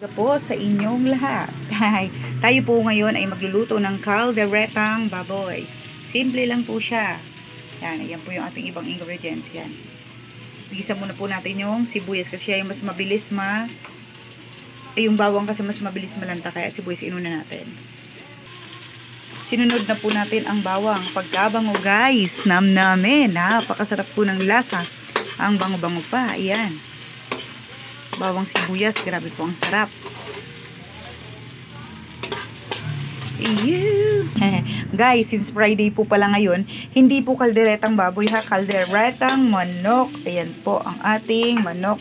Po sa inyong lahat. Tayo po ngayon ay magluluto ng calderetang baboy. Simple lang po siya. Yan po yung ating ibang ingredients. Yan. Igisa muna po natin yung sibuyas kasi siya yung mas mabilis yung bawang kasi mas mabilis malanta, kaya sibuyas inuna natin. Sinunod na po natin ang bawang. Pagkabango guys, namin. Napakasarap po ng lasa. Ang bango-bango pa. Ayan. Bawang sibuyas, grabe po ang sarap. Guys, since Friday po pala ngayon, hindi po kalderetang baboy ha, kalderetang manok. Ayan po ang ating manok.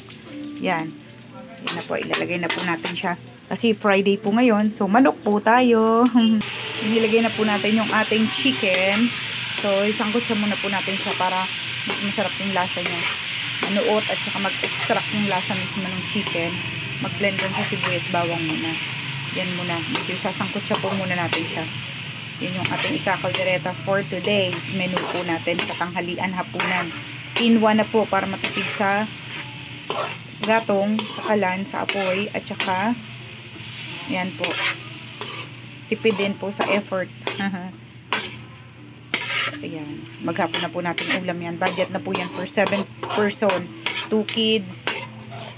Yan. Yan na po, ilalagay na po natin siya. Kasi Friday po ngayon, so manok po tayo. Inilagay na po natin yung ating chicken. So, isangkot siya muna po natin siya para mas masarap yung lasa niya. Manuot at saka mag-extract yung lasa mismo ng chicken. Mag-blend lang sa sibuyas bawang muna. Yan muna. Medyo sasangkot siya po muna natin siya. Yun yung ating ikakaldereta for today's menu po natin sa tanghalian, hapunan. In one na po para matipid sa gatong, sa kalan, sa apoy, at saka yan po. Tipid din po sa effort. Ayan. Maghapon na po natin ulam yan. Budget na po yan for 7 person. 2 kids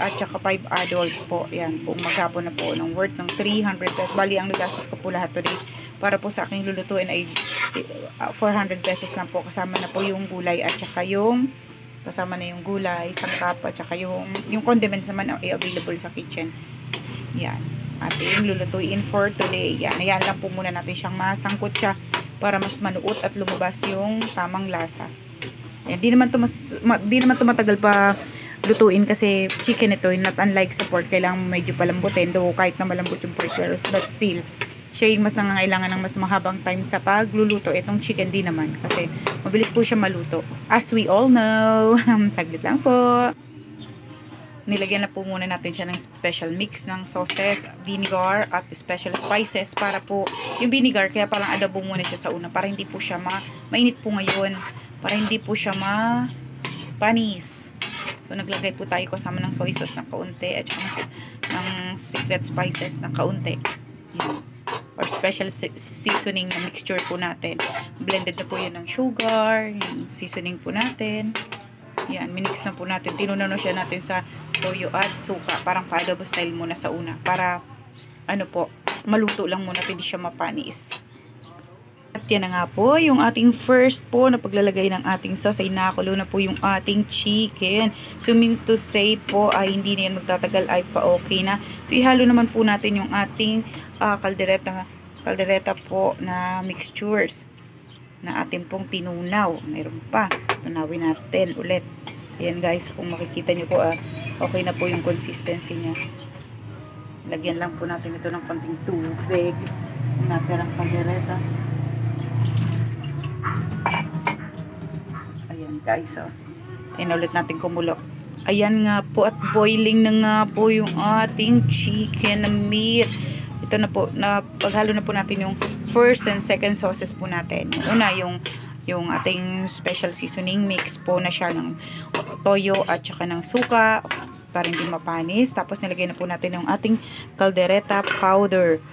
at saka 5 adults po. Ayan po. Maghapon na po ng worth ng 300 pesos. Bali, ang nagastos ko po lahat today para po sa aking lulutuin ay 400 pesos lang po. Kasama na po yung gulay at saka yung kasama na yung gulay, sangkap at saka yung condiments naman ay available sa kitchen. Yan. Ating lulutuin for today. Yan. Ayan lang po muna natin siyang masangkot siya para mas manuot at lumabas yung tamang lasa. Ayan, di naman to matagal pa lutuin kasi chicken ito, not unlike sa pork, kailangan medyo palambutin, though kahit na malambot yung pork, but still, siya yung mas nangangailangan ng mas mahabang time sa pagluluto. Itong chicken di naman, kasi mabilis po siya maluto. As we all know, saglit lang po. Nilagyan na po muna natin siya ng special mix ng sauces, vinegar at special spices para po yung vinegar, kaya parang adobo muna siya sa una para hindi po siya mainit po ngayon, para hindi po siya panis. So naglagay po tayo kasama ng soy sauce ng kaunti at saka ng secret spices ng kaunti. Yan. Or special seasoning na mixture po natin. Blended na po yun ng sugar, yung seasoning po natin. Yan, minix na po natin. Tinunano siya natin sa toyo at suka. Parang pa-adobo style muna sa una. Para, maluto lang muna. Hindi siya mapanis. At yan na nga po, yung ating first po na paglalagay ng ating sauce ay nakakulo na po yung ating chicken. So, means to say po, ay hindi na yan magtatagal, ay pa-okay na. So, ihalo naman po natin yung ating kaldereta po na mixtures na ating pong tinunaw. Mayroon pa. Tunawin natin ulit. Ayan guys, kung makikita nyo po, okay na po yung consistency niya. Lagyan lang po natin ito ng konting tubig. Natirang kaldereta. Ayan guys, ayan ulit natin kumulo. Ayan nga po, at boiling na nga po yung ating chicken na meat. Ito na po, paghalo na po natin yung first and second sauces po natin. Una, yung ating special seasoning mix po na siya ng toyo at saka ng suka para hindi mapanis. Tapos nilagay na po natin yung ating caldereta powder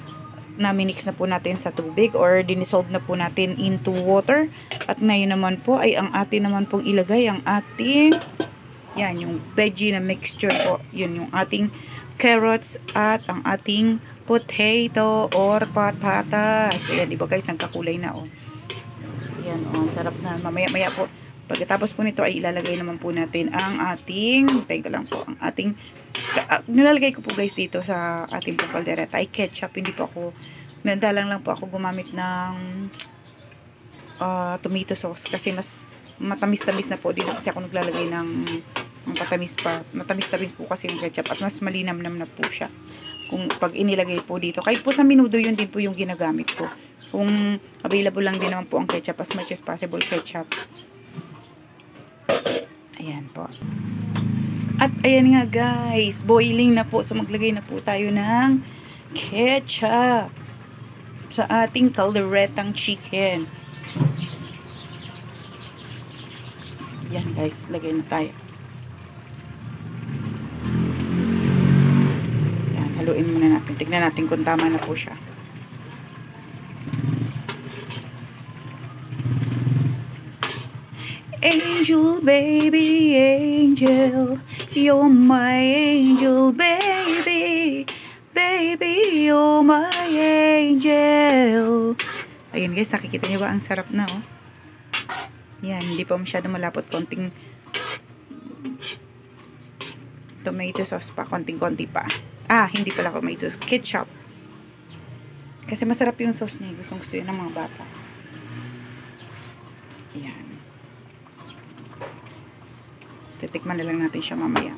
na minix na po natin sa tubig or dinisolve na po natin into water. At ngayon naman po ay ang atin naman pong ilagay ang ating yung veggie na mixture po. Yun yung ating carrots at ang ating potato or patatas. Ayan, diba guys, nagkakulay na Ayan, sarap na. Mamaya-maya po, pagkatapos po nito ay ilalagay naman po natin ang ating, nilalagay ko po guys dito sa ating caldereta ay ketchup. Hindi po ako, madalang lang po ako gumamit ng tomato sauce kasi mas matamis-tamis na po. Dito kasi ako naglalagay ng patamis pa. Matamis-tamis po kasi yung ketchup at mas malinamnam na po siya. Kung pag inilagay po dito, kahit po sa minudo yun din po yung ginagamit ko. Kung available lang din naman po ang ketchup, as much as possible ketchup. Ayan po. At ayan nga guys, boiling na po. So maglagay na po tayo ng ketchup sa ating calderetang chicken. Ayan guys, lagay na tayo. Haluin muna natin. Tignan natin kung tama na po siya. Angel, baby, angel, you're my angel, baby, baby, you're my angel. Ayun guys, nakikita niyo ba? Ang sarap na, oh. Yan, hindi pa masyado malapot. Konting tomato sauce pa. Konting-konti pa. Hindi pala tomato sauce. Ketchup. Kasi masarap yung sauce niya. Gustong-gusto yun ng mga bata. Yan. Titikman na lang natin siya mamaya.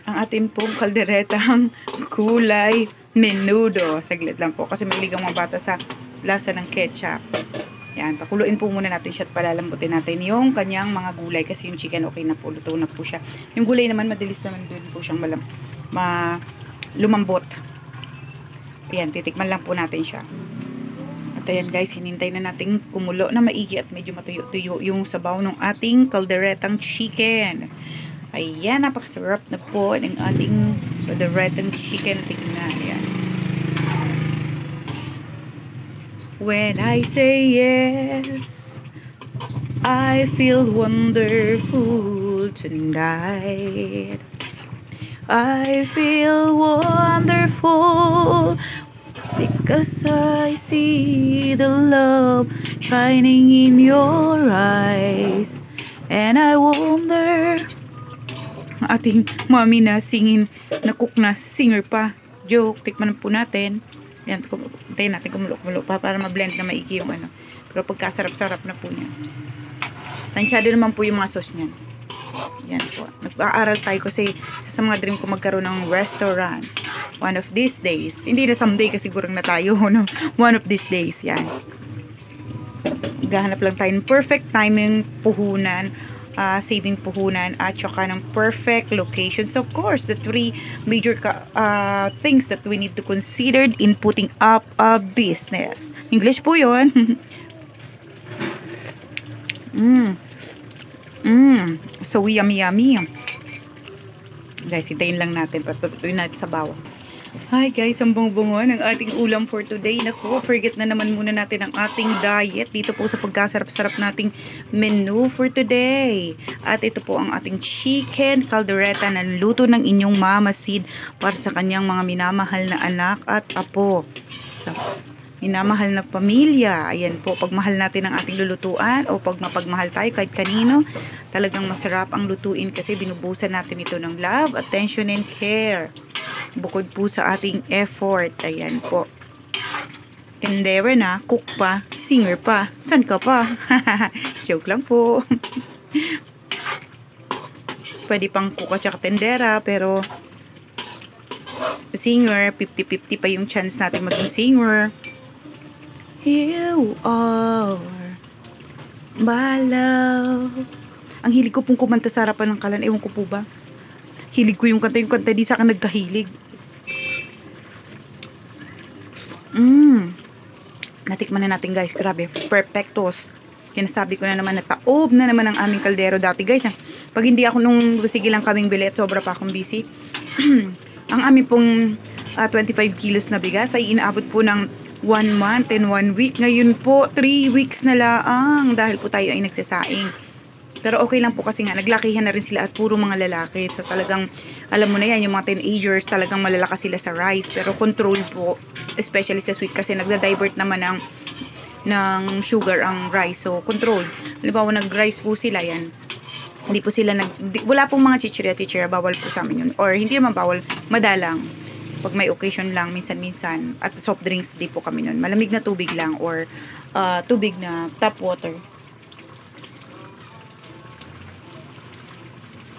Ang atin pong kalderetang kulay menudo. Saglit lang po kasi mahilig ang mga bata sa lasa ng ketchup. Yan, pakuluin po muna natin siya at palalambutin natin yung kanyang mga gulay kasi yung chicken okay na po, luto na po siya. Yung gulay naman, madalis naman din po siyang lumambot. Ayan, titikman lang po natin siya. At ayan guys, hinintay na natin kumulo na maigi at medyo matuyo-tuyo yung sabaw ng ating kalderetang chicken. Ayan, napakasarap na po ng ating kalderetang chicken. Tignan, ayan. When I say yes, I feel wonderful tonight. I feel wonderful because I see the love shining in your eyes. And I wonder, ating mami na singin, na cook na singer pa. Joke, tikman po natin. Yan, tayo natin kumulo pa para ma-blend na maigi yung ano. Pero pagkasarap-sarap na po niya. Tansyado naman po yung mga sauce niyan. Yan po. Nag-aaral tayo kasi sa mga dream ko magkaroon ng restaurant. One of these days. Hindi na someday kasi gurang na tayo. No? One of these days. Yan. Gahanap lang tayo ng perfect timing puhunan. Saving puhunan at saka ng perfect location. So of course, the three major things that we need to consider in putting up a business. English po yun. So yummy yummy. Guys, hintayin lang natin. Patuloy natin sa bawah. Hi guys, ang bungo ng ating ulam for today. Naku, forget na naman muna natin ang ating diet dito po sa pagkasarap-sarap nating menu for today. At ito po ang ating chicken caldereta na luto ng inyong mama Sid para sa kanyang mga minamahal na anak at apo. So, minamahal na pamilya. Ayan po, pagmahal natin ang ating lulutuan o pag mapagmahal tayo kahit kanino, talagang masarap ang lutuin kasi binubusan natin ito ng love, attention, and care. Bukod po sa ating effort. Ayan po. Tendera na, cook pa, singer pa. San ka pa? Joke lang po. Pwede pang cook at saka tendera, pero singer, 50-50 pa yung chance natin maging singer. You are my love. Ang hilig ko pong kumanta sa harapan ng kalan. Ewan ko po ba? Hilig ko yung kanta di sa akin nagkahilig. Natikman na natin guys, grabe, perfectos. Sinasabi ko na naman na taob na naman ang aming kaldero dati guys. Pag hindi ako nung sige lang kaming bili at sobra pa akong busy, ang aming pong 25 kilos na bigas ay inaabot po ng 1 month and 1 week. Ngayon po, 3 weeks na laang dahil po tayo ay nagsasaing. Pero okay lang po kasi nga, naglakihan na rin sila at puro mga lalaki. So talagang, alam mo na yan, yung mga teenagers, talagang malalakas sila sa rice. Pero control po, especially sa sweet kasi nagda-divert naman ng sugar ang rice. So control. Halimbawa, nag-rice po sila yan. Hindi po sila wala pong mga chichirya, bawal po sa amin yun. Or hindi naman bawal, madalang. Pag may occasion lang, minsan-minsan. At soft drinks, di po kami nun. Malamig na tubig lang or tubig na tap water.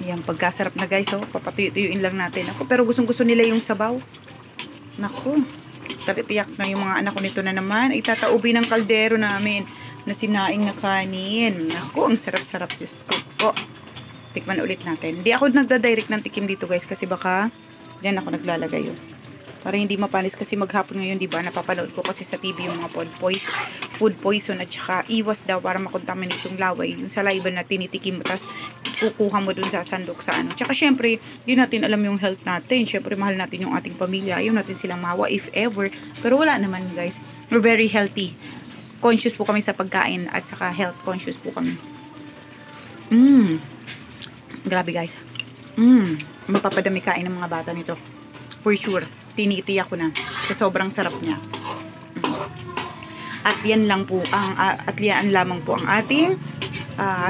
Yan, pagkasarap na guys, oh, papatuyo-tuyuin lang natin. Ako, pero gustong-gusto nila yung sabaw. Naku, talitiyak na yung mga anak ko nito na naman. Ay, tataubin ng kaldero namin na sinaing na kanin. Naku, ang sarap-sarap. Diyos ko po. Tikman ulit natin. Hindi ako nagda-direct ng tikim dito guys kasi baka dyan ako naglalagay yun. Para hindi mapanis kasi maghapon ngayon, di ba? Napapanood ko kasi sa TV yung mga food poison at saka iwas daw para makontaminate yung laway. Yung saliva na tinitikim mo, tapos kukuha mo dun sa sandok sa ano. Tsaka syempre, di natin alam yung health natin. Syempre, mahal natin yung ating pamilya. Ayaw natin silang mawa if ever. Pero wala naman, guys. We're very healthy. Conscious po kami sa pagkain at saka health conscious po kami. Grabe, guys. Mapapadami kain ng mga bata nito. For sure. Tinitiyak ko na. Sa sobrang sarap niya. At yan lang po at yan lamang po ang ating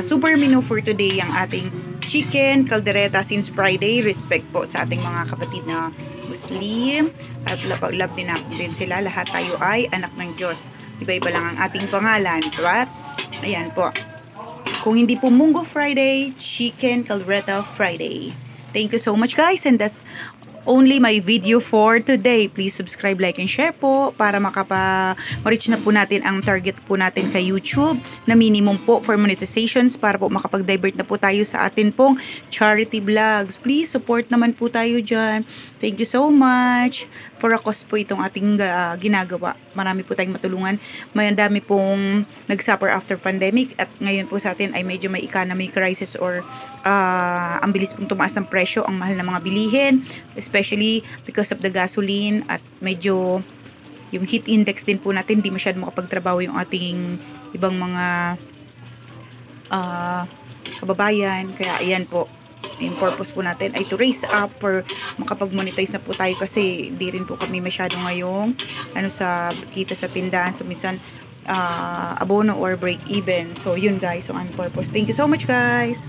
super menu for today, ang ating chicken caldereta since Friday. Respect po sa ating mga kapatid na Muslim at love din sila. Lahat tayo ay anak ng Diyos. Iba-iba lang ang ating pangalan. Right? Ayan po. Kung hindi po Munggo Friday, chicken caldereta Friday. Thank you so much, guys, and that's only my video for today. Please subscribe, like, and share po para ma-reach na po natin ang target po natin kay YouTube na minimum po for monetizations para po makapag-divert na po tayo sa atin pong charity vlogs. Please support naman po tayo dyan. Thank you so much. For a cause po itong ating ginagawa. Marami po tayong matulungan. May dami pong nag-suffer after pandemic at ngayon po sa atin ay medyo may economic crisis or ang bilis pong tumaas ng presyo, ang mahal ng mga bilihin, especially because of the gasoline at medyo yung heat index din po natin, di masyado makapagtrabaho yung ating ibang mga kababayan. Kaya ayan po, yung purpose po natin ay to raise up for makapag-monetize na po tayo kasi di rin po kami masyado ngayong sa kita sa tindahan. So minsan abono or break even. So yun, guys, so ang purpose. Thank you so much, guys.